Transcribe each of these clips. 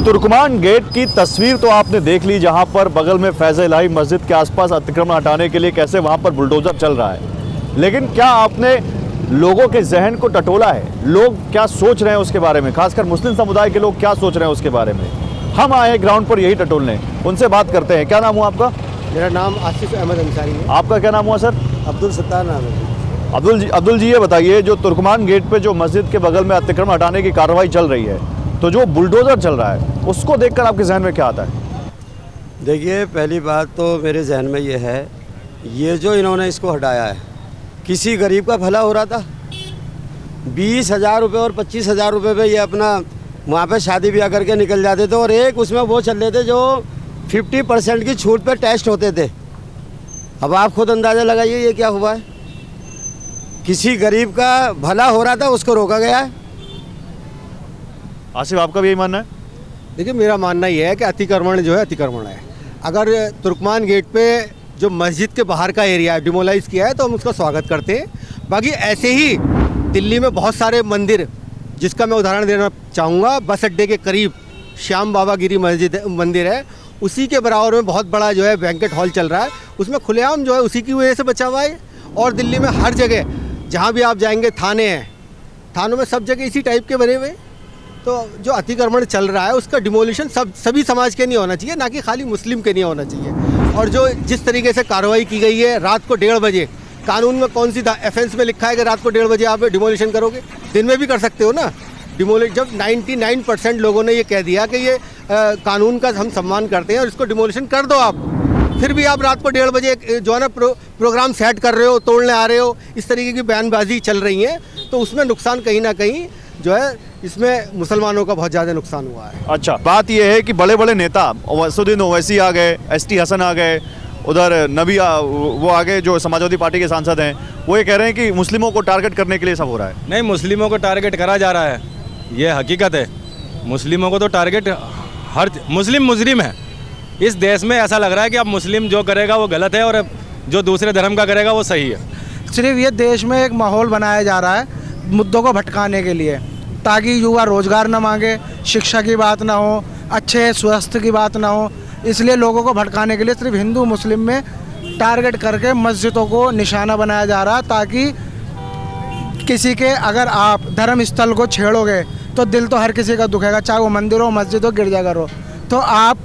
तुर्कमान gate की तस्वीर तो आपने देख ली, जहां पर बगल में फैज़ इलाही मस्जिद के आसपास अतिक्रमण हटाने के लिए कैसे वहां पर बुलडोजर चल रहा है। लेकिन क्या आपने लोगों के जहन को टटोला है? लोग क्या सोच रहे हैं उसके बारे में, खासकर मुस्लिम समुदाय के लोग क्या सोच रहे हैं उसके बारे में? हम आए हैं ग्राउंड पर यही टटोलने, उनसे बात करते हैं। क्या नाम हुआ आपका? मेरा नाम आसिफ अहमद अंसारी है। आपका क्या नाम हुआ सर? अब्दुल सत्तार नाम है। अब्दुल जी ये बताइए, जो तुर्कमान गेट पे जो मस्जिद के बगल में अतिक्रमण हटाने की कार्रवाई चल रही है, तो जो बुलडोजर चल रहा है उसको देखकर आपके जहन में क्या आता है? देखिए, पहली बात तो मेरे जहन में ये है, ये जो इन्होंने इसको हटाया है, किसी गरीब का भला हो रहा था। 20,000 रुपये और 25,000 रुपये पे ये अपना वहाँ पे शादी ब्याह करके निकल जाते थे, और एक उसमें वो चल रहे थे जो 50% की छूट पे टेस्ट होते थे। अब आप खुद अंदाज़ा लगाइए ये क्या हुआ है। किसी गरीब का भला हो रहा था, उसको रोका गया है। आसिफ, आपका भी यही मानना है? देखिए, मेरा मानना ये है कि अतिक्रमण जो है अतिक्रमण है। अगर तुर्कमान गेट पे जो मस्जिद के बाहर का एरिया डिमोलाइज किया है तो हम उसका स्वागत करते हैं। बाकी ऐसे ही दिल्ली में बहुत सारे मंदिर, जिसका मैं उदाहरण देना चाहूँगा, बस अड्डे के करीब श्याम बाबा गिरी मंदिर है, उसी के बराबर में बहुत बड़ा जो है बैंकेट हॉल चल रहा है, उसमें खुलेआम जो है उसी की वजह से बचा हुआ है। और दिल्ली में हर जगह जहाँ भी आप जाएंगे थाने हैं, थानों में सब जगह इसी टाइप के बने हुए। तो जो अतिक्रमण चल रहा है उसका डिमोलिशन सभी समाज के नहीं होना चाहिए, ना कि खाली मुस्लिम के नहीं होना चाहिए। और जो जिस तरीके से कार्रवाई की गई है रात को 1:30 बजे, कानून में कौन सी ऑफेंस में लिखा है कि रात को 1:30 बजे आप डिमोलिशन करोगे? दिन में भी कर सकते हो ना डिमोलिश। जब 99% लोगों ने ये कह दिया कि ये कानून का हम सम्मान करते हैं और इसको डिमोलिशन कर दो आप, फिर भी आप रात को 1:30 बजे जो है ना प्रोग्राम सेट कर रहे हो, तोड़ने आ रहे हो, इस तरीके की बयानबाजी चल रही है, तो उसमें नुकसान कहीं ना कहीं जो है इसमें मुसलमानों का बहुत ज़्यादा नुकसान हुआ है। अच्छा, बात यह है कि बड़े बड़े नेता असदुद्दीन ओवैसी आ गए, ST हसन आ गए, उधर नबी वो आ गए जो समाजवादी पार्टी के सांसद हैं, वो ये कह रहे हैं कि मुस्लिमों को टारगेट करने के लिए सब हो रहा है। नहीं, मुस्लिमों को टारगेट करा जा रहा है, ये हकीकत है। मुस्लिमों को तो टारगेट, हर मुस्लिम मुजरिम है इस देश में। ऐसा लग रहा है कि अब मुस्लिम जो करेगा वो गलत है और जो दूसरे धर्म का करेगा वो सही है। सिर्फ ये देश में एक माहौल बनाया जा रहा है मुद्दों को भटकाने के लिए, ताकि युवा रोजगार न मांगे, शिक्षा की बात ना हो, अच्छे स्वास्थ्य की बात ना हो, इसलिए लोगों को भटकाने के लिए सिर्फ हिंदू मुस्लिम में टारगेट करके मस्जिदों को निशाना बनाया जा रहा है, ताकि किसी के अगर आप धर्म स्थल को छेड़ोगे तो दिल तो हर किसी का दुखेगा, चाहे वो मंदिर हो, मस्जिद हो, गिरजाघर हो। तो आप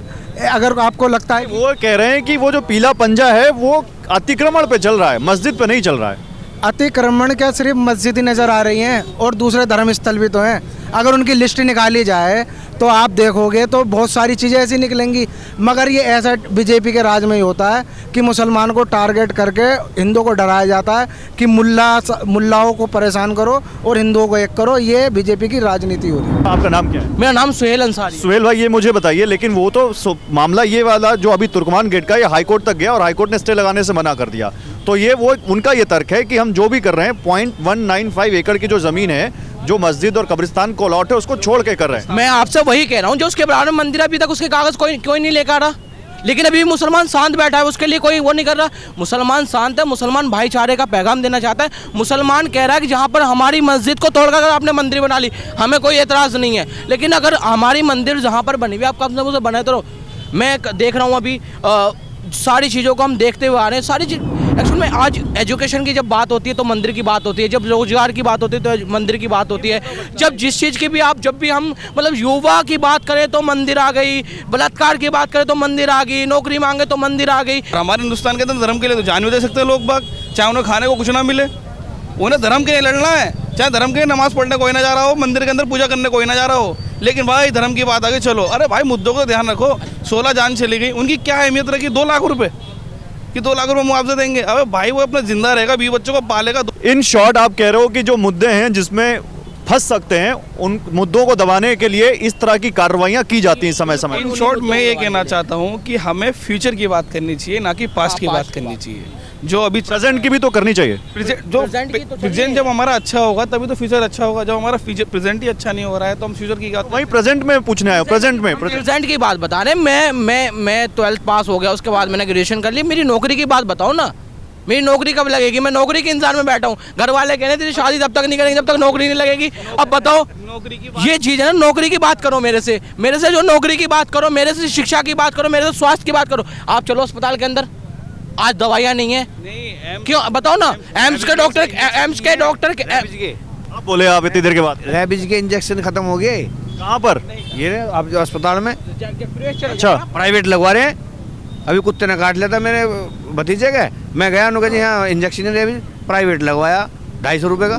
अगर आपको लगता है, वो कह रहे हैं कि वो जो पीला पंजा है वो अतिक्रमण पे चल रहा है, मस्जिद पे नहीं चल रहा है। अतिक्रमण क्या सिर्फ मस्जिद ही नज़र आ रही हैं और दूसरे धर्म स्थल भी तो हैं। अगर उनकी लिस्ट निकाली जाए तो आप देखोगे तो बहुत सारी चीज़ें ऐसी निकलेंगी। मगर ये ऐसा बीजेपी के राज में ही होता है कि मुसलमान को टारगेट करके हिंदुओं को डराया जाता है कि मुल्लाओं को परेशान करो और हिंदुओं को एक करो। ये बीजेपी की राजनीति हो रही है। आपका नाम क्या है? मेरा नाम सुहेल अंसारी। सुहेल भाई, ये मुझे बताइए, लेकिन वो तो मामला ये वाला जो अभी तुर्कमान गेट का, ये हाईकोर्ट तक गया और हाईकोर्ट ने स्टे लगाने से मना कर दिया। तो ये वो उनका ये तर्क है कि हम जो भी कर रहे हैं 0.195 एकड़ की जो जमीन है, जो मस्जिद और कब्रिस्तान को अलॉट है, उसको छोड़ के कर रहे हैं। मैं आपसे वही कह रहा हूँ, जो उसके बराबर में मंदिर, अभी तक उसके कागज कोई नहीं लेकर आ रहा। लेकिन अभी मुसलमान शांत बैठा है, उसके लिए कोई वो नहीं कर रहा। मुसलमान शांत है, मुसलमान भाईचारे का पैगाम देना चाहता है। मुसलमान कह रहा है कि जहाँ पर हमारी मस्जिद को तोड़कर अगर आपने मंदिर बना ली, हमें कोई एतराज़ नहीं है, लेकिन अगर हमारी मंदिर जहाँ पर बनी हुई आप कब से बने तो मैं देख रहा हूँ अभी सारी चीज़ों को हम देखते हुए आ रहे हैं। सारी चीज़ एक्चुअल में आज एजुकेशन की जब बात होती है तो मंदिर की बात होती है, जब रोजगार की बात होती है तो मंदिर की बात होती है, जब जिस चीज़ की भी जब भी हम मतलब युवा की बात करें तो मंदिर आ गई, बलात्कार की बात करें तो मंदिर आ गई, नौकरी मांगे तो मंदिर आ गई। हमारे हिंदुस्तान के अंदर धर्म के लिए तो जान भी दे सकते हैं लोग बाग, चाहे उन्हें खाने को कुछ ना मिले, उन्हें धर्म के लिए लड़ना है, चाहे धर्म के नमाज पढ़ने कोई ना जा रहा हो, मंदिर के अंदर पूजा करने कोई ना जा रहा हो, लेकिन भाई धर्म की बात आगे चलो। अरे भाई, मुद्दों को ध्यान रखो। 16 जान चली गई, उनकी क्या अहमियत रखी? 2 लाख रुपए कि 2 लाख रुपए मुआवजा देंगे? अबे भाई, वो अपना जिंदा रहेगा, 20 बच्चों को पालेगा। इन शॉर्ट आप कह रहे हो कि जो मुद्दे हैं जिसमें फंस सकते हैं, उन मुद्दों को दबाने के लिए इस तरह की कार्रवाइयां की जाती हैं समय समय। इन शॉर्ट मैं ये कहना चाहता हूँ कि हमें फ्यूचर की बात करनी चाहिए, ना कि पास्ट की बात करनी चाहिए। जो अभी प्रेजेंट की भी तो करनी चाहिए। प्रेजेंट जब हमारा अच्छा होगा तभी तो फ्यूचर अच्छा होगा। जब हमारा प्रेजेंट ही अच्छा नहीं हो रहा है तो हम फ्यूचर की बात। वही प्रेजेंट में पूछना है, प्रेजेंट की बात बता रहे। मैं 12th पास हो गया, उसके बाद मैंने ग्रेजुएशन कर ली, मेरी नौकरी की बात बताओ ना। मेरी नौकरी कब लगेगी? मैं नौकरी के इंतजार में बैठा हूँ। घर वाले कह रहे थे शादी तब तक नहीं करेंगे जब तक नौकरी नहीं लगेगी। अब बताओ, नौकरी की ये चीज़ है ना, नौकरी की बात करो मेरे से जो नौकरी की बात करो, मेरे से शिक्षा की बात करो, मेरे से स्वास्थ्य की बात करो। आप चलो अस्पताल के अंदर, आज दवाइयाँ नहीं है, नहीं क्यों बताओ ना? एम्स के डॉक्टर आप बोले आप इतनी देर के बाद रेबीज के इंजेक्शन खत्म हो गए। कहाँ पर? ये रहे आप जो अस्पताल में अच्छा, प्राइवेट लगवा रहे हैं। अभी कुत्ते ने काट लिया था मेरे भतीजे के, मैं गया उन्होंने कहा जी हाँ इंजेक्शन है रेबीज, प्राइवेट लगवाया 250 रुपये का।